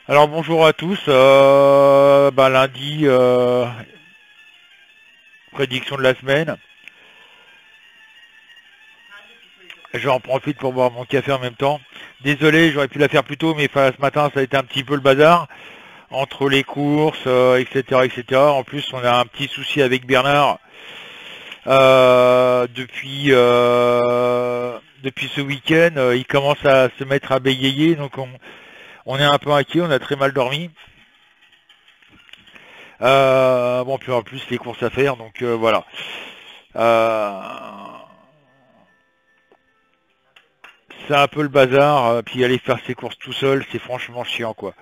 Alors bonjour à tous, lundi, prédiction de la semaine. J'en profite pour boire mon café en même temps. Désolé, j'aurais pu la faire plus tôt, mais ce matin ça a été un petit peu le bazar entre les courses, etc., etc. En plus, on a un petit souci avec Bernard depuis ce week-end. Il commence à se mettre à bégayer, donc on est un peu inquiet, on a très mal dormi. Bon, puis en plus les courses à faire, donc voilà. Euh, c'est un peu le bazar, puis aller faire ses courses tout seul, c'est franchement chiant, quoi.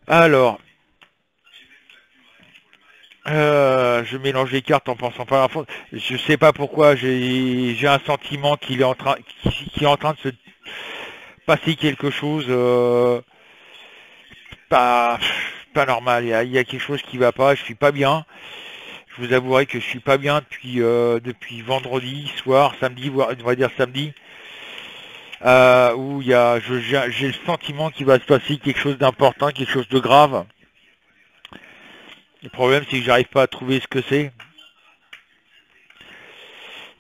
Alors, je mélange les cartes en pensant pas à fond. Je sais pas pourquoi, j'ai un sentiment qu'il est en train de se passer quelque chose pas, pas normal. Il y a quelque chose qui va pas, je suis pas bien. Je vous avouerai que je suis pas bien depuis vendredi soir, samedi, on va dire samedi. Où j'ai le sentiment qu'il va se passer quelque chose d'important, quelque chose de grave. Le problème, c'est que j'arrive pas à trouver ce que c'est.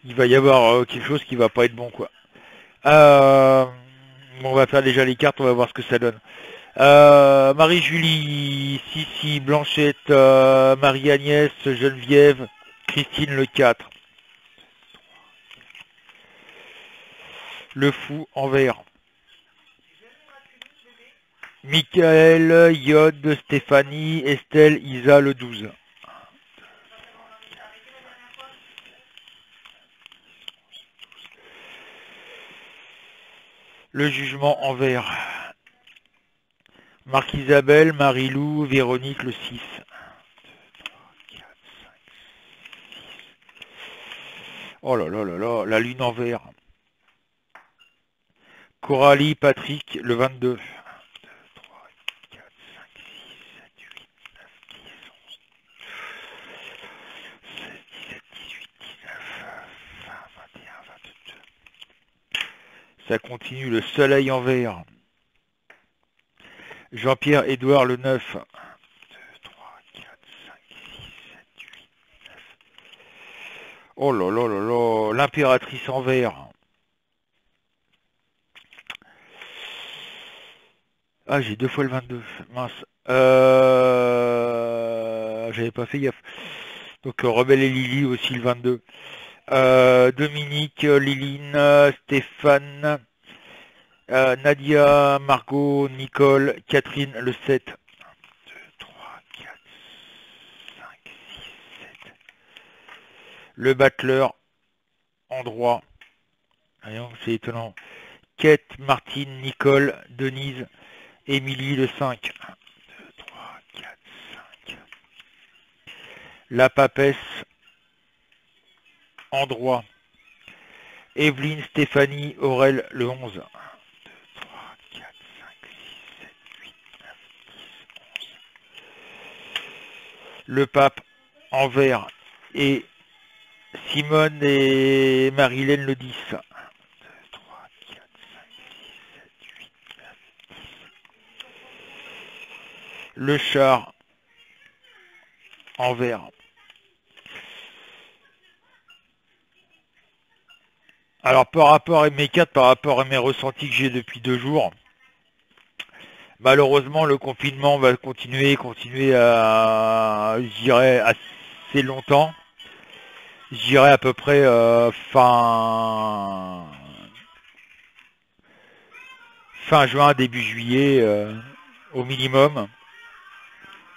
Il va y avoir quelque chose qui va pas être bon, quoi. Euh, on va faire déjà les cartes, on va voir ce que ça donne. Marie-Julie, Sissi, Blanchette, Marie-Agnès, Geneviève, Christine le 4. Le fou en vert. Michael, Yod, Stéphanie, Estelle, Isa le 12. Le jugement en vert. Marc-Isabelle, Marie-Lou, Véronique le 6. Oh là là là là, la lune en vert. Coralie, Patrick le 22. 1, 2, 3, 4, 5, 6, 7, 8, 9, 10, 11, 16, 17, 18, 19, 20, 21, 22. Ça continue, le soleil en vert. Jean-Pierre Édouard le 9. 1, 2, 3, 4, 5, 6, 7, 8, 9. Oh là là là là, l'impératrice en vert. Ah, j'ai deux fois le 22. Mince. J'avais pas fait gaffe. Donc Rebelle et Lily aussi le 22. Dominique, Liline, Stéphane, Nadia, Margot, Nicole, Catherine le 7. 1, 2, 3, 4, 5, 6, 7. Le battleur en droit. Voyons, c'est étonnant. Kate, Martine, Nicole, Denise, Émilie le 5. 1, 2, 3, 4, 5. La papesse en droit. Evelyne, Stéphanie, Aurel le 11. 1, 2, 3, 4, 5, 6, 7, 8, 9, 10, 11. Le pape en vert et Simone et Marilène le 10. 1, 2, 3, 4, 5, 6, 7, 8, 9, 10. Le char en vert. Alors par rapport à mes 4, par rapport à mes ressentis que j'ai depuis 2 jours, malheureusement le confinement va continuer je dirais, assez longtemps. Je dirais à peu près fin juin, début juillet, au minimum.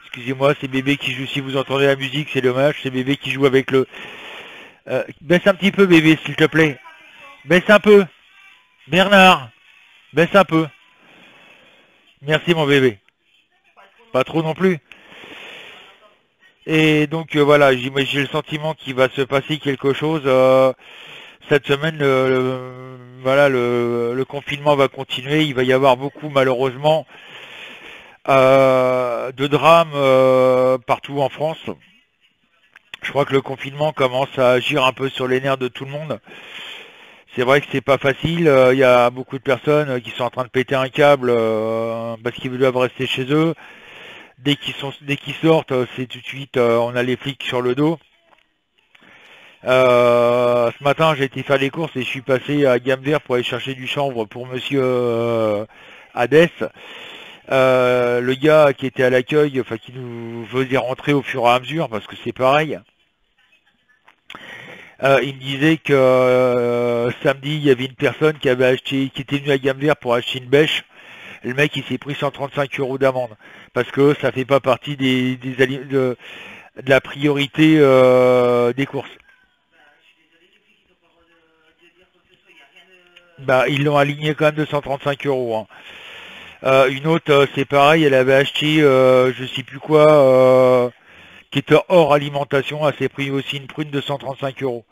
Excusez-moi, c'est bébé qui joue. Si vous entendez la musique, c'est dommage. C'est bébé qui joue avec le... baisse un petit peu, bébé, s'il te plaît. Baisse un peu. Bernard, baisse un peu. Merci, mon bébé. Pas trop non plus. Et donc, voilà, j'ai le sentiment qu'il va se passer quelque chose. Cette semaine, voilà, le confinement va continuer. Il va y avoir beaucoup, malheureusement, de drames partout en France. Je crois que le confinement commence à agir un peu sur les nerfs de tout le monde. C'est vrai que c'est pas facile, il y a beaucoup de personnes qui sont en train de péter un câble parce qu'ils doivent rester chez eux. Dès qu'ils sortent, c'est tout de suite, on a les flics sur le dos. Ce matin, j'ai été faire les courses et je suis passé à Gamme Vert pour aller chercher du chanvre pour monsieur Hadès. Le gars qui était à l'accueil, enfin qui nous faisait rentrer au fur et à mesure, parce que c'est pareil, il me disait que samedi, il y avait une personne qui avait acheté, qui était venue à Gamme Vert pour acheter une bêche. Le mec, il s'est pris 135 € d'amende, parce que ça fait pas partie de la priorité des courses. Bah, ils l'ont aligné quand même de 135 €. Hein. Une autre, c'est pareil, elle avait acheté, je sais plus quoi, qui était hors alimentation, elle s'est pris aussi une prune de 135 €.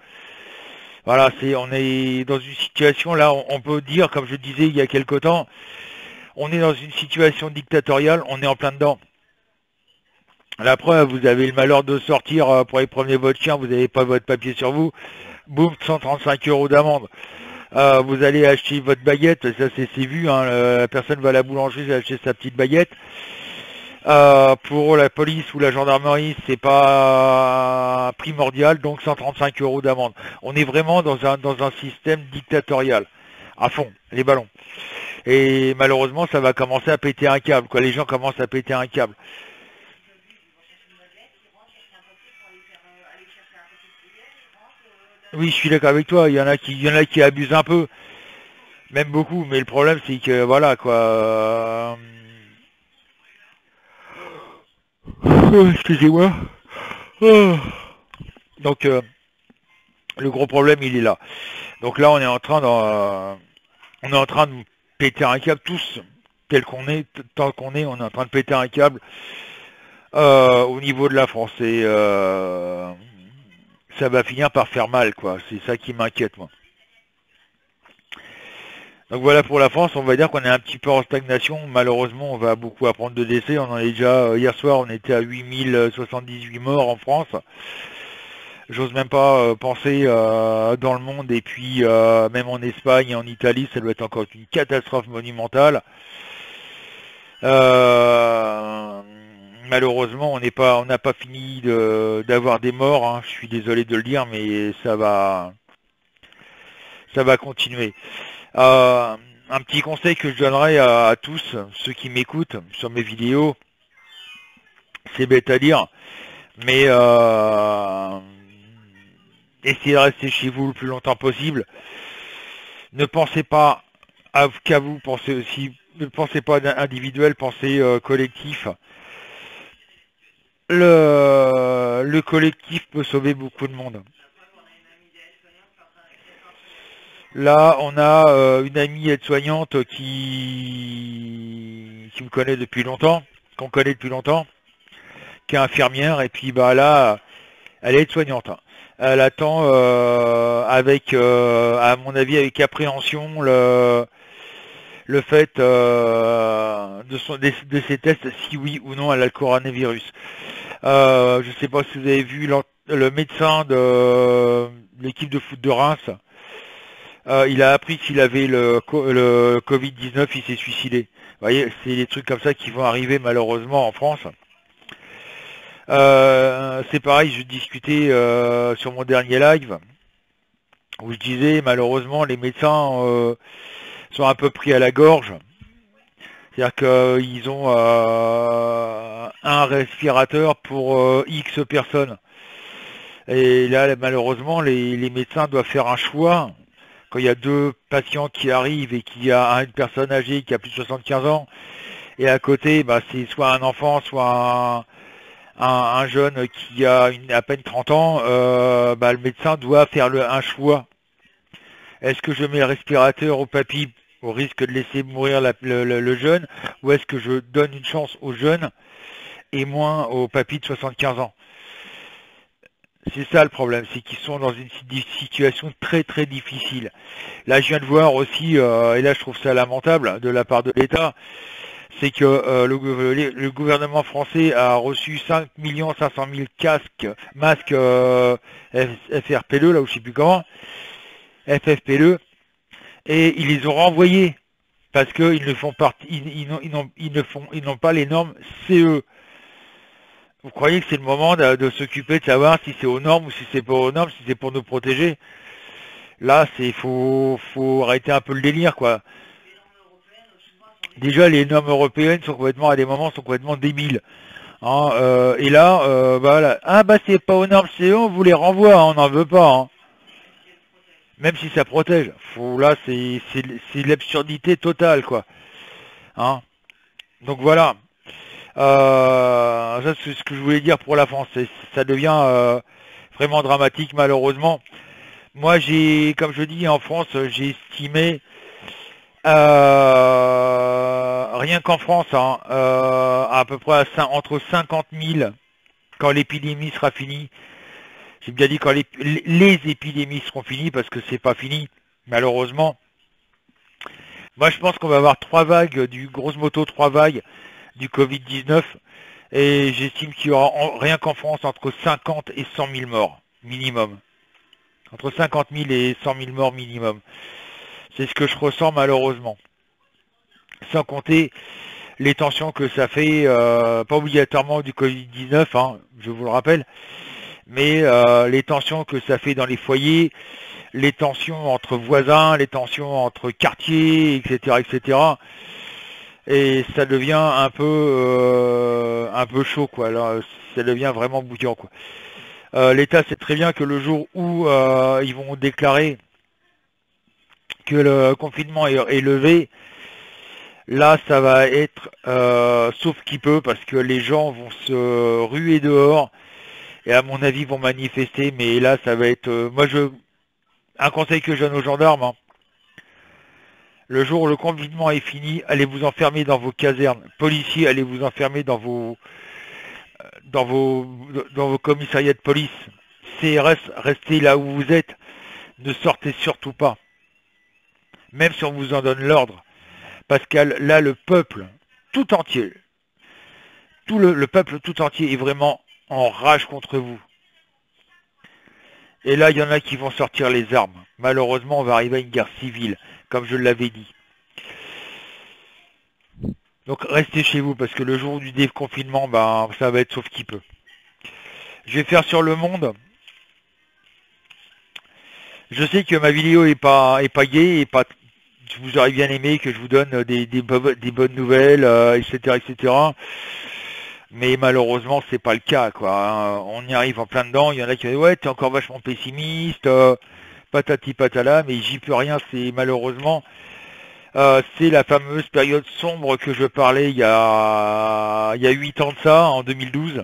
Voilà, on est dans une situation, là, on peut dire, comme je disais il y a quelque temps, on est dans une situation dictatoriale, on est en plein dedans. La preuve, vous avez le malheur de sortir pour aller promener votre chien, vous n'avez pas votre papier sur vous, boum, 135 € d'amende. Vous allez acheter votre baguette, ça c'est vu, hein, la personne va à la boulangerie, elle acheter sa petite baguette. Pour la police ou la gendarmerie, c'est pas primordial, donc 135 € d'amende. On est vraiment dans un système dictatorial, à fond, les ballons. Et malheureusement, ça va commencer à péter un câble, quoi. Les gens commencent à péter un câble. Oui, je suis d'accord avec toi, il y en a qui abusent un peu, même beaucoup, mais le problème c'est que, voilà, quoi. Excusez-moi. Donc, le gros problème, il est là. Donc là, on est en train de péter un câble tous, tel qu'on est, tant qu'on est, on est en train de péter un câble au niveau de la France. Et ça va finir par faire mal, quoi. C'est ça qui m'inquiète, moi. Donc voilà pour la France, on va dire qu'on est un petit peu en stagnation. Malheureusement, on va beaucoup apprendre de décès. On en est déjà, hier soir, on était à 8078 morts en France. J'ose même pas penser dans le monde, et puis même en Espagne et en Italie, ça doit être encore une catastrophe monumentale. Malheureusement, on n'a pas fini d'avoir des morts, hein. Je suis désolé de le dire, mais ça va continuer. Un petit conseil que je donnerais à tous ceux qui m'écoutent sur mes vidéos, c'est bête à dire, mais essayez de rester chez vous le plus longtemps possible. Ne pensez pas qu'à vous, pensez aussi, ne pensez pas individuel, pensez collectif. Le collectif peut sauver beaucoup de monde. Là, on a une amie aide-soignante qui me connaît depuis longtemps, qu'on connaît depuis longtemps, qui est infirmière, et puis bah là, elle est aide-soignante. Elle attend avec, à mon avis, avec appréhension le fait de ses tests, si oui ou non elle a le coronavirus. Je ne sais pas si vous avez vu le médecin de l'équipe de foot de Reims. Il a appris qu'il avait le Covid-19, il s'est suicidé. Vous voyez, c'est des trucs comme ça qui vont arriver malheureusement en France. C'est pareil, je discutais sur mon dernier live, où je disais malheureusement les médecins sont un peu pris à la gorge. C'est-à-dire qu'ils ont un respirateur pour X personnes. Et là, malheureusement, les médecins doivent faire un choix. Quand il y a deux patients qui arrivent et qu'il y a une personne âgée qui a plus de 75 ans, et à côté, bah, c'est soit un enfant, soit un jeune qui a à peine 30 ans, bah, le médecin doit faire un choix. Est-ce que je mets le respirateur au papy au risque de laisser mourir le jeune, ou est-ce que je donne une chance au jeune et moins au papy de 75 ans? C'est ça le problème, c'est qu'ils sont dans une situation très très difficile. Là, je viens de voir aussi, et là je trouve ça lamentable de la part de l'État, c'est que le gouvernement français a reçu 5 500 000 masques FRP2, là où je sais plus comment, FFP2, et ils les ont renvoyés parce qu'ils ne font partie, ils n'ont pas les normes CE. Vous croyez que c'est le moment de s'occuper de savoir si c'est aux normes ou si c'est pas aux normes, si c'est pour nous protéger? Là, faut arrêter un peu le délire, quoi. Déjà, les normes européennes sont complètement, à des moments, sont complètement débiles. Hein, et là, voilà. Ah bah c'est pas aux normes CE, on vous les renvoie, hein, on n'en veut pas. Hein. Même si ça protège. Là, c'est l'absurdité totale, quoi. Hein. Donc voilà. Ça, c'est ce que je voulais dire pour la France. Ça devient vraiment dramatique, malheureusement. Moi, comme je dis, en France, j'ai estimé, rien qu'en France, hein, à peu près entre 50 000, quand l'épidémie sera finie. J'ai bien dit quand les épidémies seront finies, parce que c'est pas fini, malheureusement. Moi, je pense qu'on va avoir 3 vagues, grosso modo 3 vagues du Covid-19, et j'estime qu'il y aura, rien qu'en France, entre 50 et 100 000 morts, minimum. Entre 50 000 et 100 000 morts minimum. C'est ce que je ressens, malheureusement. Sans compter les tensions que ça fait, pas obligatoirement du Covid-19, hein, je vous le rappelle, mais les tensions que ça fait dans les foyers, les tensions entre voisins, les tensions entre quartiers, etc., etc. Et ça devient un peu chaud, quoi. Alors, ça devient vraiment bouillant, quoi. L'État sait très bien que le jour où ils vont déclarer que le confinement est levé, là, ça va être sauf qui peut, parce que les gens vont se ruer dehors et à mon avis vont manifester. Mais là, ça va être, un conseil que je donne aux gendarmes. Hein. Le jour où le confinement est fini, allez vous enfermer dans vos casernes. Policiers, allez vous enfermer dans vos, dans vos commissariats de police. CRS, restez là où vous êtes. Ne sortez surtout pas. Même si on vous en donne l'ordre. Parce que là, le peuple tout entier, le peuple tout entier est vraiment en rage contre vous. Et là, il y en a qui vont sortir les armes. Malheureusement, on va arriver à une guerre civile, comme je l'avais dit. Donc restez chez vous, parce que le jour du déconfinement, ben, ça va être sauf qui peut. Je vais faire sur le monde. Je sais que ma vidéo est pas gay, et pas. Vous aurez bien aimé que je vous donne des bonnes nouvelles, etc., etc. Mais malheureusement, c'est pas le cas, quoi. Hein. On y arrive en plein dedans. Il y en a qui disent ouais, t'es encore vachement pessimiste, patati patala, mais j'y peux rien. C'est malheureusement, c'est la fameuse période sombre que je parlais il y a 8 ans de ça, en 2012.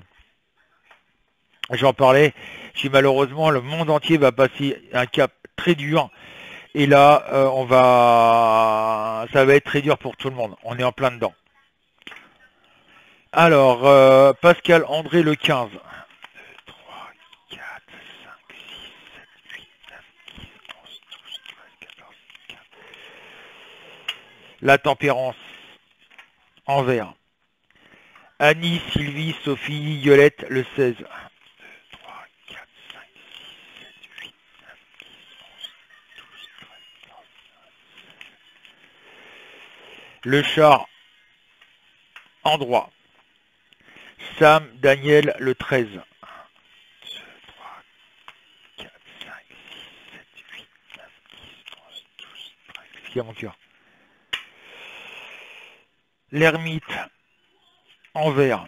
J'en parlais. J'ai malheureusement, le monde entier va passer un cap très dur. Et là, ça va être très dur pour tout le monde. On est en plein dedans. Alors, Pascal André le 15. 2, 3, 4, 5, 6, 7, 8, 9, 10, 11, 12, 13, 14, 15. La tempérance en vert. Annie, Sylvie, Sophie, Violette le 16. 1, 2, 3, 4, 5, 6, 7, 8, 9, 10, 11, 12, 13, 14, 15. Le char en droit. Sam, Daniel, le 13. 1, 2, 3, 4, 5, 6, 7, 8, 9, 10, 11, 12, 13. Qu'est-ce qu'il y a, mon cœur? L'ermite en vert.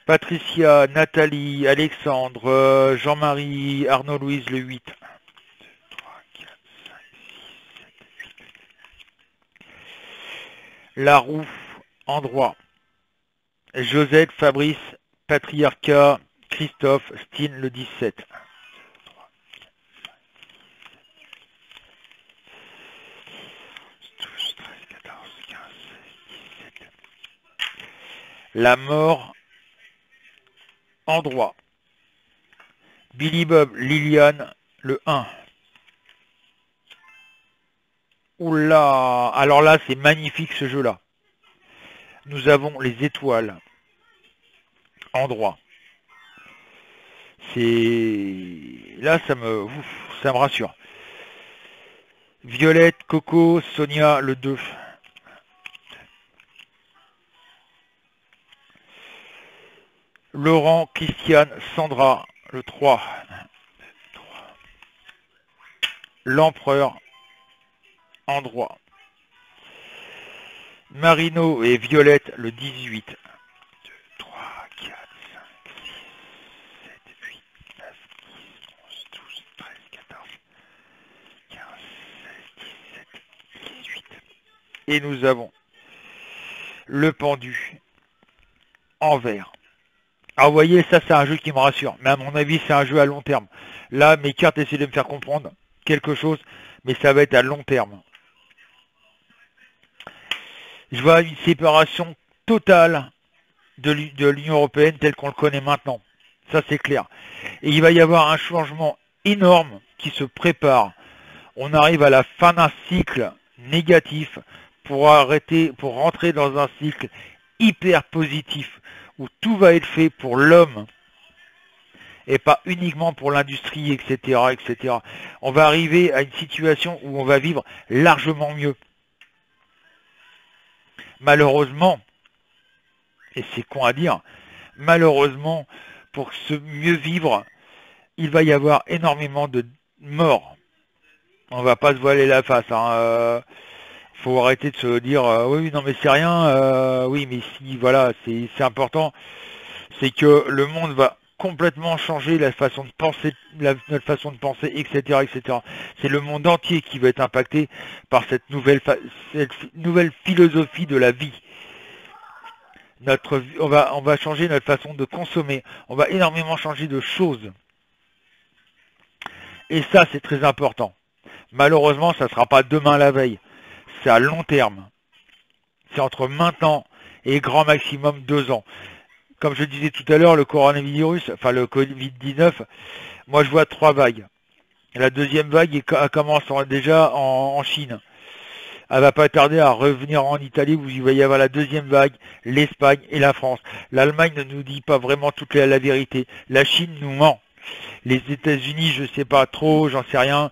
Patricia, Nathalie, Alexandre, Jean-Marie, Arnaud-Louise, le 8. 1, 2, 3, 4, 5, 6, 7, 8. La roue en droit. Josette, Fabrice, Patriarcat, Christophe, Stine le 17. 1, 2, 3, 4, 5, 6, 7, 8, 12, 13, 14, 15, 16, 17. La mort en droit. Billy Bob, Liliane, le 1. Oula, alors là, c'est magnifique ce jeu-là. Nous avons les étoiles en droit. C'est là, ça me rassure. Violette, Coco, Sonia, le 2. Laurent, Christiane, Sandra, le 3. L'empereur, Androit. Marino et Violette, le 18. 1, 2, 3, 4, 5, 6, 7, 8, 9, 10, 11, 12, 13, 14, 15, 16, 17, 18. Et nous avons le pendu en vert. Alors vous voyez, ça c'est un jeu qui me rassure, mais à mon avis c'est un jeu à long terme. Là, mes cartes essaient de me faire comprendre quelque chose, mais ça va être à long terme. Je vois une séparation totale de l'Union européenne telle qu'on le connaît maintenant. Ça c'est clair. Et il va y avoir un changement énorme qui se prépare. On arrive à la fin d'un cycle négatif pour rentrer dans un cycle hyper positif où tout va être fait pour l'homme et pas uniquement pour l'industrie, etc., etc. On va arriver à une situation où on va vivre largement mieux. Malheureusement, et c'est con à dire, malheureusement, pour se mieux vivre, il va y avoir énormément de morts. On va pas se voiler la face. Faut arrêter de se dire oui, non mais c'est rien. Oui, mais si, voilà, c'est important. C'est que le monde va complètement changer la façon de penser, notre façon de penser, etc., etc. C'est le monde entier qui va être impacté par cette nouvelle philosophie de la vie. On va changer notre façon de consommer. On va énormément changer de choses. Et ça, c'est très important. Malheureusement, ça ne sera pas demain la veille. C'est à long terme. C'est entre maintenant et grand maximum 2 ans. Comme je disais tout à l'heure, le coronavirus, enfin le Covid-19, moi je vois 3 vagues. La deuxième vague commence déjà en Chine. Elle va pas tarder à revenir en Italie où il va y avoir la deuxième vague, l'Espagne et la France. L'Allemagne ne nous dit pas vraiment toute la vérité. La Chine nous ment. Les États-Unis, je sais pas trop, j'en sais rien.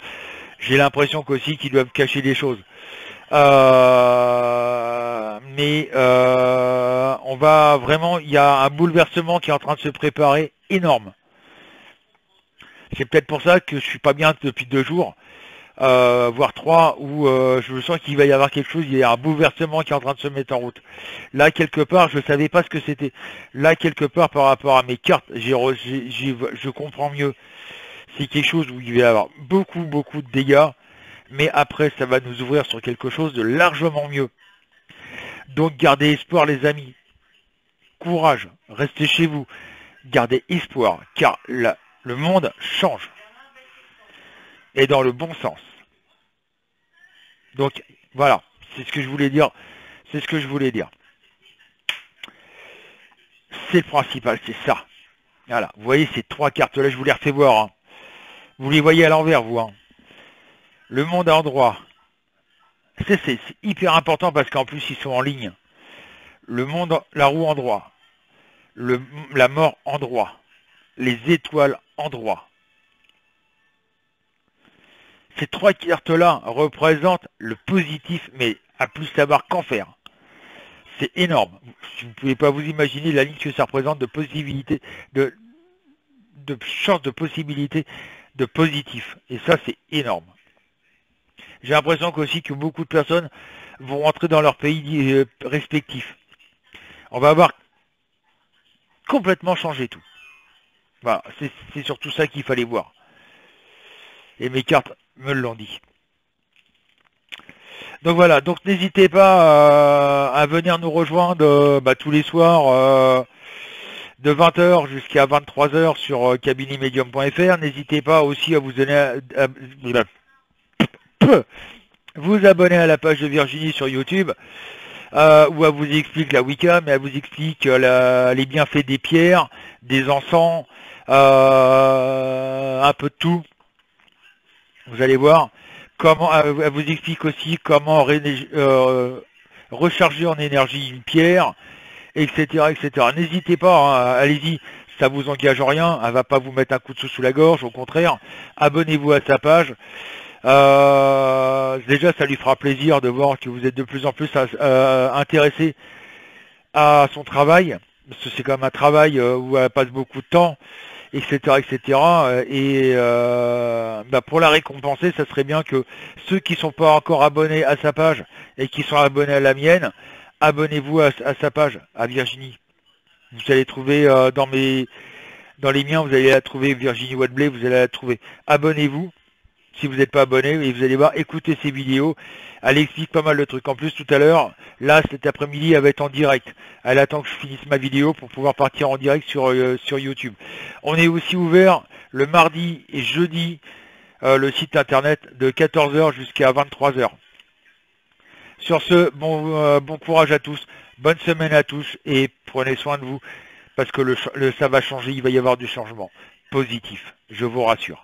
J'ai l'impression qu'aussi qu'ils doivent cacher des choses. On va vraiment, il y a un bouleversement qui est en train de se préparer énorme. C'est peut-être pour ça que je suis pas bien depuis 2 jours, voire 3, où je sens qu'il va y avoir quelque chose, il y a un bouleversement qui est en train de se mettre en route. Là, quelque part, je savais pas ce que c'était. Là, quelque part, par rapport à mes cartes, je comprends mieux. C'est quelque chose où il va y avoir beaucoup de dégâts, mais après, ça va nous ouvrir sur quelque chose de largement mieux. Donc, gardez espoir, les amis. Courage, restez chez vous. Gardez espoir, car le monde change. Et dans le bon sens. Donc, voilà, c'est ce que je voulais dire. C'est ce que je voulais dire. C'est le principal, c'est ça. Voilà, vous voyez ces 3 cartes-là, je vous les refais voir. Hein. Vous les voyez à l'envers, vous. Hein. Le monde à endroit. C'est hyper important parce qu'en plus, ils sont en ligne. Le monde, la roue en droit. La mort en droit. Les étoiles en droit. Ces 3 cartes-là représentent le positif, mais à plus savoir qu'en faire. C'est énorme. Vous ne pouvez pas vous imaginer la ligne que ça représente de possibilité, de chance de possibilité de positif. Et ça, c'est énorme. J'ai l'impression qu'aussi que beaucoup de personnes vont rentrer dans leur pays respectifs. On va avoir complètement changé tout. Voilà, c'est surtout ça qu'il fallait voir. Et mes cartes me l'ont dit. Donc voilà, donc n'hésitez pas à venir nous rejoindre tous les soirs de 20h jusqu'à 23h sur cabinetmedium.fr. N'hésitez pas aussi à vous abonner à la page de Virginie sur YouTube, où elle vous explique la Wicca, mais elle vous explique les bienfaits des pierres, des encens, un peu de tout. Vous allez voir. Comment, elle vous explique aussi comment recharger en énergie une pierre, etc., etc. N'hésitez pas, hein, allez-y, ça vous engage en rien, elle va pas vous mettre un coup de sous la gorge, au contraire, abonnez-vous à sa page. Déjà, ça lui fera plaisir de voir que vous êtes de plus en plus intéressé à son travail, parce que c'est quand même un travail où elle passe beaucoup de temps, etc., etc. Et bah, pour la récompenser, ça serait bien que ceux qui sont pas encore abonnés à sa page et qui sont abonnés à la mienne, abonnez-vous à sa page, à Virginie. Vous allez trouver dans les miens, vous allez la trouver, Virginie Wadbley, vous allez la trouver. Abonnez-vous si vous n'êtes pas abonné, et vous allez voir, écoutez ces vidéos. Elle explique pas mal de trucs. En plus, tout à l'heure, là, cet après-midi, elle va être en direct. Elle attend que je finisse ma vidéo pour pouvoir partir en direct sur YouTube. On est aussi ouvert le mardi et jeudi, le site internet de 14 h jusqu'à 23 h. Sur ce, bon courage à tous, bonne semaine à tous, et prenez soin de vous, parce que ça va changer, il va y avoir du changement positif, je vous rassure.